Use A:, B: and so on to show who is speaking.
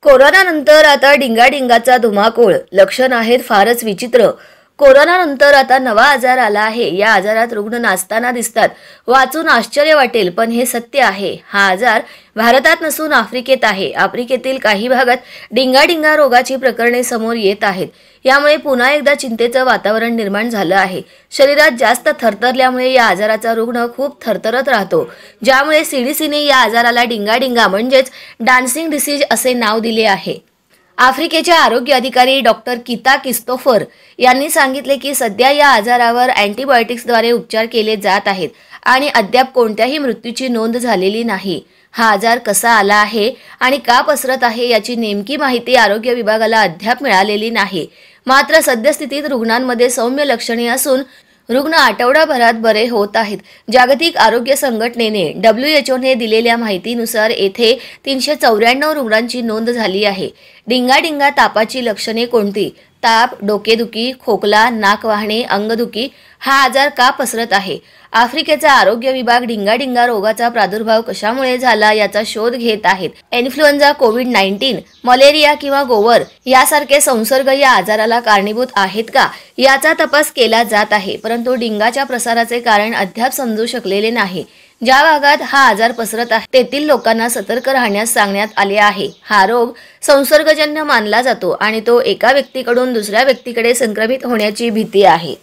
A: कोरोनानंतर आता डिंगाडिंगाचा धुमाकूळ. लक्षण आहेत फारच विचित्र. कोरोनानंतर आता नवा आजार आला आहे. या आजारात रुग्ण नाचताना दिसतात. वाचून आश्चर्य वाटेल, पण हे सत्य आहे. हा आजार भारतात नसून आफ्रिकेत आहे. आफ्रिकेतील काही भागात डिंगाडिंगा रोगाची प्रकरणे समोर येत आहेत. यामुळे पुन्हा एकदा चिंतेचं वातावरण निर्माण झालं आहे. शरीरात जास्त थरथरल्यामुळे या आजाराचा रुग्ण खूप थरथरत राहतो, ज्यामुळे सीडीसीने या आजाराला डिंगाडिंगा म्हणजेच डान्सिंग डिसीज असे नाव दिले आहे. आफ्रिकेचे आरोग्य अधिकारी डॉक्टर किता क्रिस्तोफर यांनी सांगितले की सध्या या आजारावर अँटीबायोटिक्सद्वारे उपचार केले जात आहेत आणि अद्याप कोणत्याही मृत्यूची नोंद झालेली नाही. हा आजार कसा आला आहे आणि का पसरत आहे याची नेमकी माहिती आरोग्य विभागाला अद्याप मिळालेली नाही. मात्र सद्यस्थितीत रुग्णांमध्ये सौम्य लक्षणे असून रुग्ण आठवडाभरात बरे होत आहेत. जागतिक आरोग्य संघटनेने WHO दिलेल्या माहितीनुसार येथे 394 रुग्णांची नोंद झाली आहे. डिंगाडिंगा तापाची लक्षणे कोणती? ताप, डोकेदुखी, खोकला, नाक वाहणे, अंगदुखी. हा आजार का पसरत आहे? आफ्रिकेचा आरोग्य विभाग डिंगाडिंगा रोगाचा प्रादुर्भाव कशामुळे झाला याचा शोध घेत आहेत. इन्फ्लुएन्झा, कोविड-19, मलेरिया किंवा गोवर यासारखे संसर्ग या आजाराला कारणीभूत आहेत का याचा तपास केला जात आहे. परंतु डिंगाच्या प्रसाराचे कारण अद्याप समजू शकलेले नाही. ज्या भागात हा आजार पसरत आहे तेथील लोकांना सतर्क राहण्यास सांगण्यात आले आहे. हा रोग संसर्गजन्य मानला जातो आणि तो एका व्यक्तीकडून दुसऱ्या व्यक्तीकडे संक्रमित होण्याची भीती आहे.